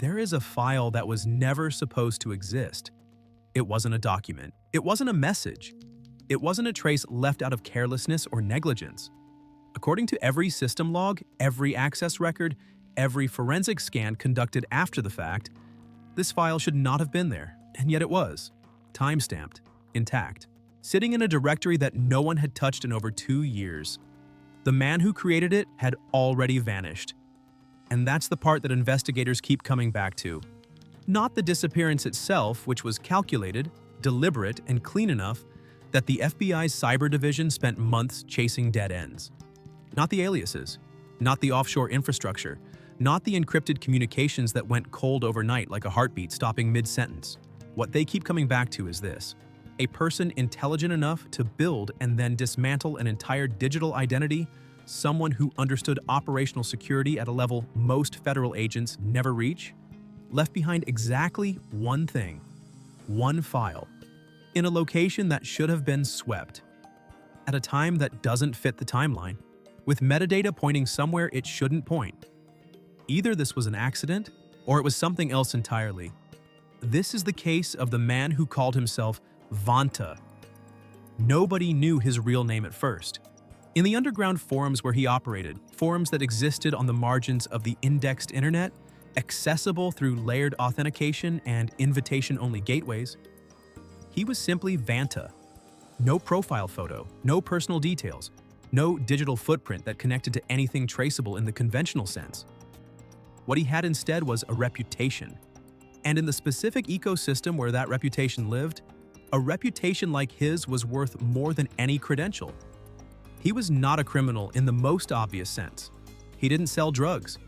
there is a file that was never supposed to exist. It wasn't a document. It wasn't a message. It wasn't a trace left out of carelessness or negligence. According to every system log, every access record, every forensic scan conducted after the fact, this file should not have been there, and yet it was. Time-stamped, intact, sitting in a directory that no one had touched in over 2 years. The man who created it had already vanished. And that's the part that investigators keep coming back to. Not the disappearance itself, which was calculated, deliberate, and clean enough that the FBI's cyber division spent months chasing dead ends. Not the aliases, not the offshore infrastructure, not the encrypted communications that went cold overnight like a heartbeat stopping mid-sentence. What they keep coming back to is this: a person intelligent enough to build and then dismantle an entire digital identity, someone who understood operational security at a level most federal agents never reach, left behind exactly one thing, one file, in a location that should have been swept, at a time that doesn't fit the timeline, with metadata pointing somewhere it shouldn't point. Either this was an accident, or it was something else entirely. This is the case of the man who called himself Vanta. Nobody knew his real name at first. In the underground forums where he operated, forums that existed on the margins of the indexed internet, accessible through layered authentication and invitation-only gateways, he was simply Vanta. No profile photo, no personal details, no digital footprint that connected to anything traceable in the conventional sense. What he had instead was a reputation. And in the specific ecosystem where that reputation lived, a reputation like his was worth more than any credential. He was not a criminal in the most obvious sense. He didn't sell drugs.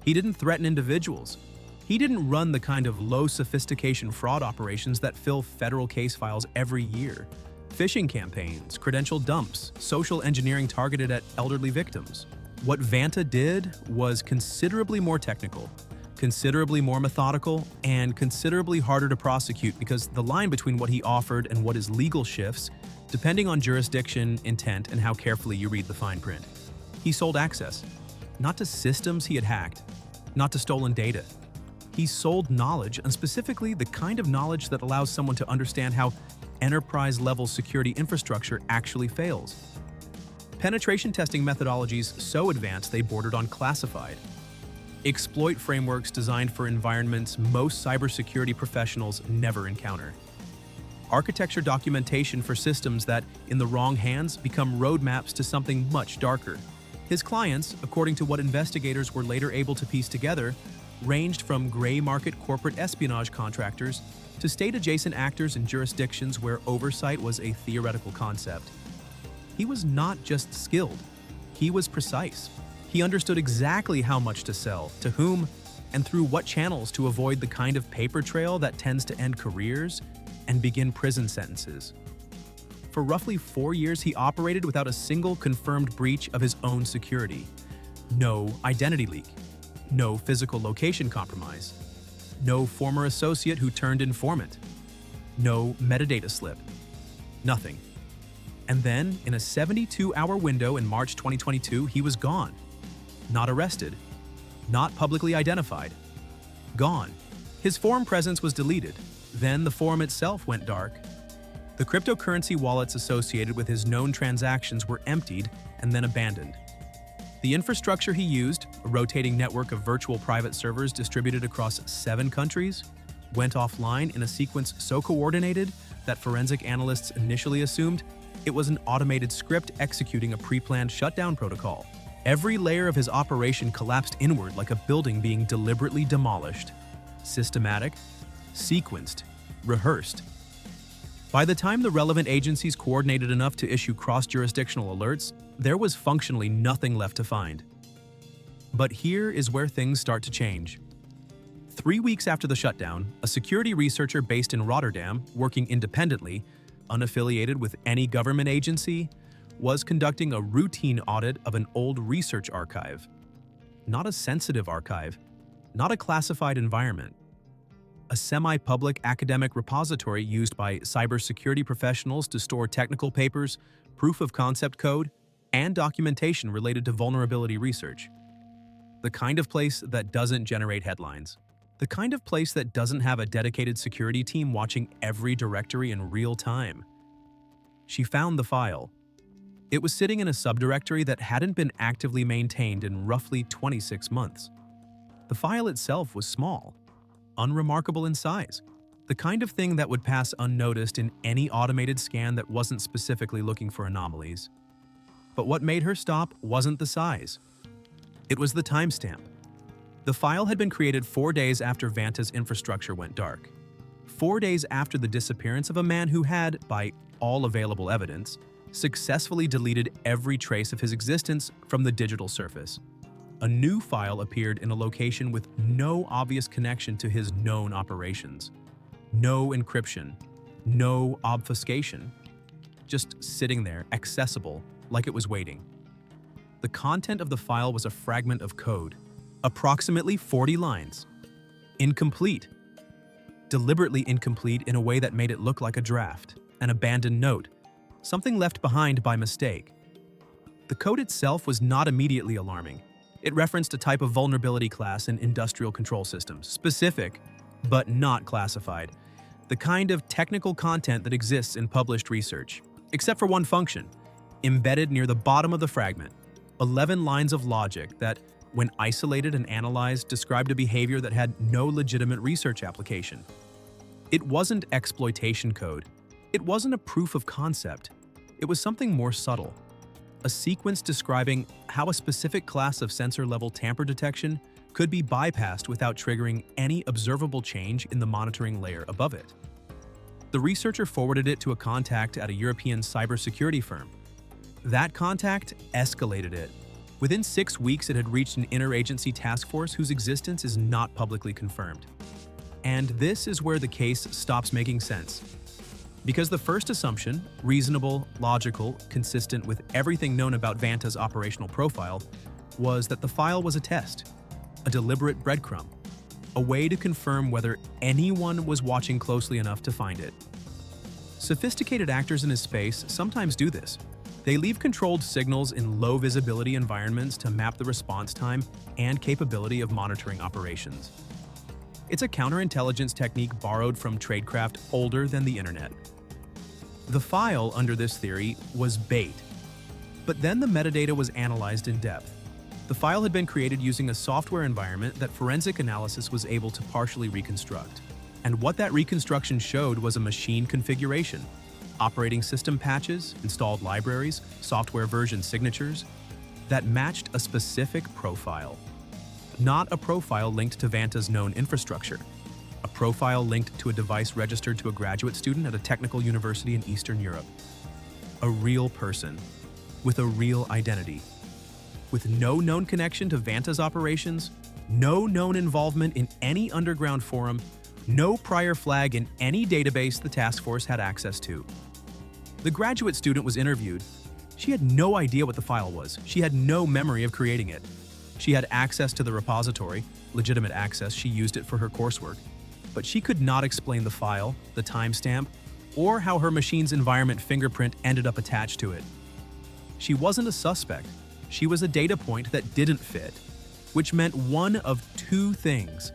He didn't threaten individuals. He didn't run the kind of low-sophistication fraud operations that fill federal case files every year. Phishing campaigns, credential dumps, social engineering targeted at elderly victims. What Vanta did was considerably more technical, considerably more methodical, and considerably harder to prosecute because the line between what he offered and what is legal shifts depending on jurisdiction, intent, and how carefully you read the fine print. He sold access, not to systems he had hacked, not to stolen data. He sold knowledge, and specifically the kind of knowledge that allows someone to understand how enterprise-level security infrastructure actually fails. Penetration testing methodologies so advanced they bordered on classified. Exploit frameworks designed for environments most cybersecurity professionals never encounter. Architecture documentation for systems that, in the wrong hands, become roadmaps to something much darker. His clients, according to what investigators were later able to piece together, ranged from gray market corporate espionage contractors to state-adjacent actors in jurisdictions where oversight was a theoretical concept. He was not just skilled, he was precise. He understood exactly how much to sell, to whom, and through what channels to avoid the kind of paper trail that tends to end careers and begin prison sentences. For roughly 4 years, he operated without a single confirmed breach of his own security. No identity leak. No physical location compromise. No former associate who turned informant. No metadata slip. Nothing. And then, in a 72-hour window in March 2022, he was gone. Not arrested. Not publicly identified. Gone. His forum presence was deleted. Then the forum itself went dark. The cryptocurrency wallets associated with his known transactions were emptied and then abandoned. The infrastructure he used, a rotating network of virtual private servers distributed across 7 countries, went offline in a sequence so coordinated that forensic analysts initially assumed it was an automated script executing a pre-planned shutdown protocol. Every layer of his operation collapsed inward like a building being deliberately demolished. Systematic, sequenced, rehearsed. By the time the relevant agencies coordinated enough to issue cross-jurisdictional alerts, there was functionally nothing left to find. But here is where things start to change. 3 weeks after the shutdown, a security researcher based in Rotterdam, working independently, unaffiliated with any government agency, was conducting a routine audit of an old research archive. Not a sensitive archive, not a classified environment. A semi-public academic repository used by cybersecurity professionals to store technical papers, proof of concept code, and documentation related to vulnerability research. The kind of place that doesn't generate headlines. The kind of place that doesn't have a dedicated security team watching every directory in real time. She found the file. It was sitting in a subdirectory that hadn't been actively maintained in roughly 26 months. The file itself was small, unremarkable in size, the kind of thing that would pass unnoticed in any automated scan that wasn't specifically looking for anomalies. But what made her stop wasn't the size. It was the timestamp. The file had been created 4 days after Vanta's infrastructure went dark. 4 days after the disappearance of a man who had, by all available evidence, successfully deleted every trace of his existence from the digital surface. A new file appeared in a location with no obvious connection to his known operations. No encryption, no obfuscation. Just sitting there, accessible, like it was waiting. The content of the file was a fragment of code, approximately 40 lines. Incomplete. Deliberately incomplete in a way that made it look like a draft, an abandoned note, something left behind by mistake. The code itself was not immediately alarming. It referenced a type of vulnerability class in industrial control systems, specific, but not classified, the kind of technical content that exists in published research, except for one function, embedded near the bottom of the fragment, 11 lines of logic that, when isolated and analyzed, described a behavior that had no legitimate research application. It wasn't exploitation code. It wasn't a proof of concept. It was something more subtle. A sequence describing how a specific class of sensor-level tamper detection could be bypassed without triggering any observable change in the monitoring layer above it. The researcher forwarded it to a contact at a European cybersecurity firm. That contact escalated it. Within 6 weeks, it had reached an interagency task force whose existence is not publicly confirmed. And this is where the case stops making sense. Because the first assumption, reasonable, logical, consistent with everything known about Vanta's operational profile, was that the file was a test, a deliberate breadcrumb, a way to confirm whether anyone was watching closely enough to find it. Sophisticated actors in his space sometimes do this. They leave controlled signals in low-visibility environments to map the response time and capability of monitoring operations. It's a counterintelligence technique borrowed from tradecraft older than the internet. The file, under this theory, was bait. But then the metadata was analyzed in depth. The file had been created using a software environment that forensic analysis was able to partially reconstruct. And what that reconstruction showed was a machine configuration, operating system patches, installed libraries, software version signatures, that matched a specific profile. Not a profile linked to Vanta's known infrastructure. A profile linked to a device registered to a graduate student at a technical university in Eastern Europe. A real person, with a real identity. With no known connection to Vanta's operations, no known involvement in any underground forum, no prior flag in any database the task force had access to. The graduate student was interviewed. She had no idea what the file was. She had no memory of creating it. She had access to the repository, legitimate access, she used it for her coursework, but she could not explain the file, the timestamp, or how her machine's environment fingerprint ended up attached to it. She wasn't a suspect. She was a data point that didn't fit, which meant one of two things.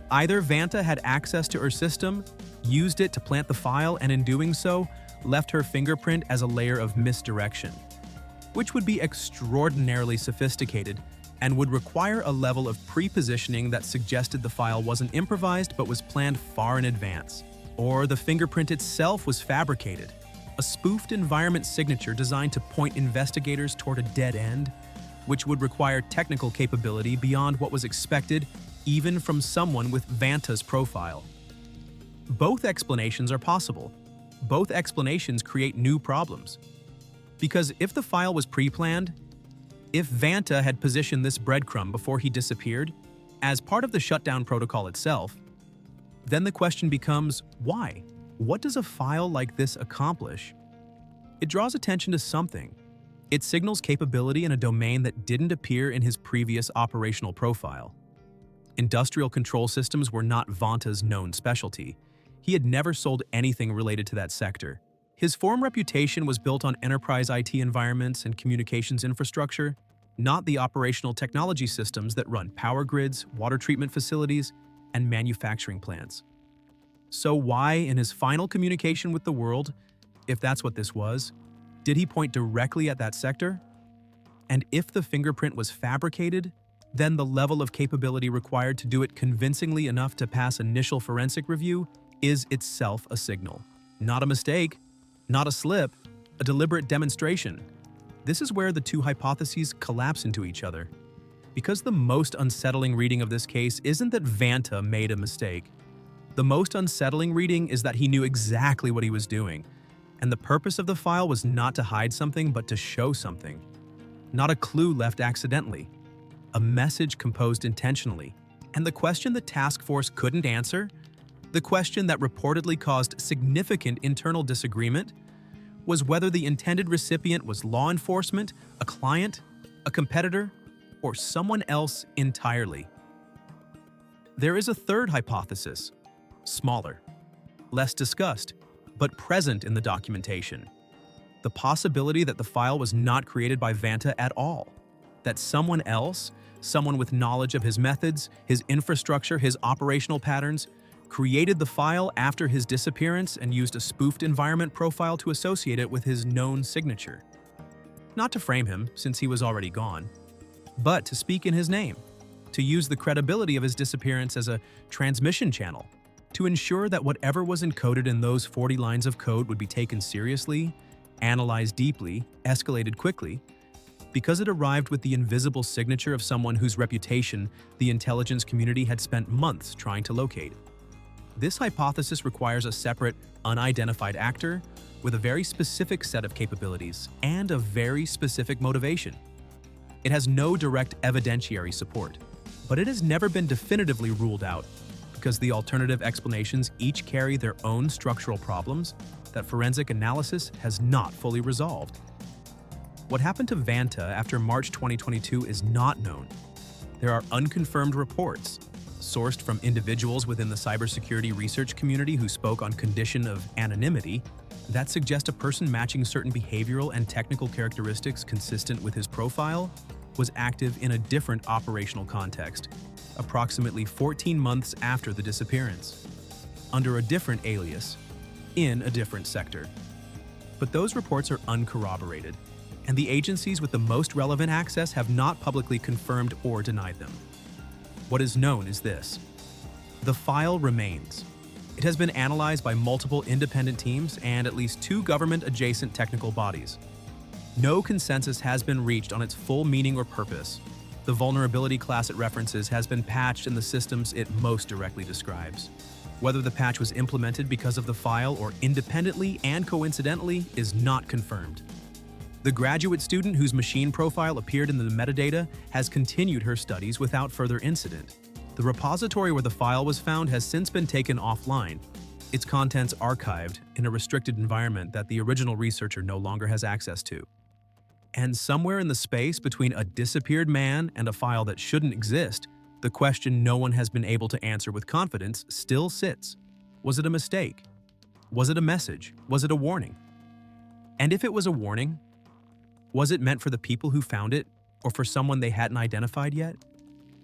Either Vanta had access to her system, used it to plant the file, and in doing so, left her fingerprint as a layer of misdirection, which would be extraordinarily sophisticated and would require a level of pre-positioning that suggested the file wasn't improvised but was planned far in advance. Or the fingerprint itself was fabricated, a spoofed environment signature designed to point investigators toward a dead end, which would require technical capability beyond what was expected even from someone with Vanta's profile. Both explanations are possible. Both explanations create new problems. Because if the file was pre-planned, if Vanta had positioned this breadcrumb before he disappeared, as part of the shutdown protocol itself, then the question becomes, why? What does a file like this accomplish? It draws attention to something. It signals capability in a domain that didn't appear in his previous operational profile. Industrial control systems were not Vanta's known specialty. He had never sold anything related to that sector. His forum reputation was built on enterprise IT environments and communications infrastructure, not the operational technology systems that run power grids, water treatment facilities, and manufacturing plants. So why, in his final communication with the world, if that's what this was, did he point directly at that sector? And if the fingerprint was fabricated, then the level of capability required to do it convincingly enough to pass initial forensic review is itself a signal. Not a mistake, not a slip, a deliberate demonstration. This is where the two hypotheses collapse into each other. Because the most unsettling reading of this case isn't that Vanta made a mistake. The most unsettling reading is that he knew exactly what he was doing, and the purpose of the file was not to hide something but to show something. Not a clue left accidentally, a message composed intentionally. And the question the task force couldn't answer, the question that reportedly caused significant internal disagreement, was whether the intended recipient was law enforcement, a client, a competitor, or someone else entirely. There is a third hypothesis, smaller, less discussed, but present in the documentation. The possibility that the file was not created by Vanta at all, that someone else, someone with knowledge of his methods, his infrastructure, his operational patterns, created the file after his disappearance and used a spoofed environment profile to associate it with his known signature. Not to frame him, since he was already gone, but to speak in his name, to use the credibility of his disappearance as a transmission channel, to ensure that whatever was encoded in those 40 lines of code would be taken seriously, analyzed deeply, escalated quickly, because it arrived with the invisible signature of someone whose reputation the intelligence community had spent months trying to locate. This hypothesis requires a separate, unidentified actor with a very specific set of capabilities and a very specific motivation. It has no direct evidentiary support, but it has never been definitively ruled out because the alternative explanations each carry their own structural problems that forensic analysis has not fully resolved. What happened to Vanta after March 2022 is not known. There are unconfirmed reports, sourced from individuals within the cybersecurity research community who spoke on condition of anonymity, that suggest a person matching certain behavioral and technical characteristics consistent with his profile was active in a different operational context, approximately 14 months after the disappearance, under a different alias, in a different sector. But those reports are uncorroborated, and the agencies with the most relevant access have not publicly confirmed or denied them. What is known is this: the file remains. It has been analyzed by multiple independent teams and at least 2 government-adjacent technical bodies. No consensus has been reached on its full meaning or purpose. The vulnerability class it references has been patched in the systems it most directly describes. Whether the patch was implemented because of the file or independently and coincidentally is not confirmed. The graduate student whose machine profile appeared in the metadata has continued her studies without further incident. The repository where the file was found has since been taken offline, its contents archived in a restricted environment that the original researcher no longer has access to. And somewhere in the space between a disappeared man and a file that shouldn't exist, the question no one has been able to answer with confidence still sits. Was it a mistake? Was it a message? Was it a warning? And if it was a warning, was it meant for the people who found it, or for someone they hadn't identified yet?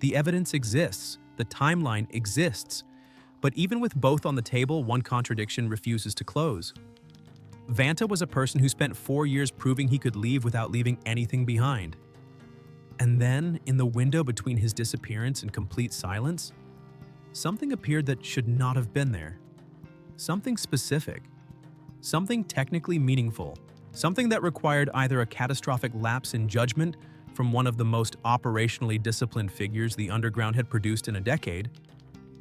The evidence exists, the timeline exists, but even with both on the table, one contradiction refuses to close. Vanta was a person who spent 4 years proving he could leave without leaving anything behind. And then, in the window between his disappearance and complete silence, something appeared that should not have been there. Something specific. Something technically meaningful. Something that required either a catastrophic lapse in judgment from one of the most operationally disciplined figures the Underground had produced in a decade,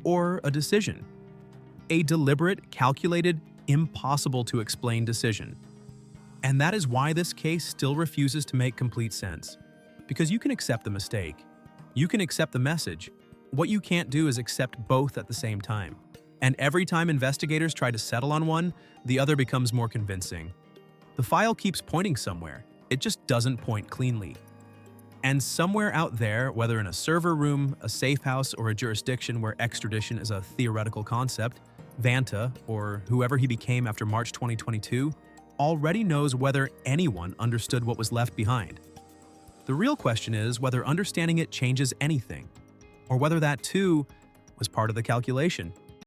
or a decision. A deliberate, calculated, impossible-to-explain decision. And that is why this case still refuses to make complete sense. Because you can accept the mistake. You can accept the message. What you can't do is accept both at the same time. And every time investigators try to settle on one, the other becomes more convincing. The file keeps pointing somewhere. It just doesn't point cleanly. And somewhere out there, whether in a server room, a safe house, or a jurisdiction where extradition is a theoretical concept, Vanta, or whoever he became after March 2022, already knows whether anyone understood what was left behind. The real question is whether understanding it changes anything, or whether that too, was part of the calculation.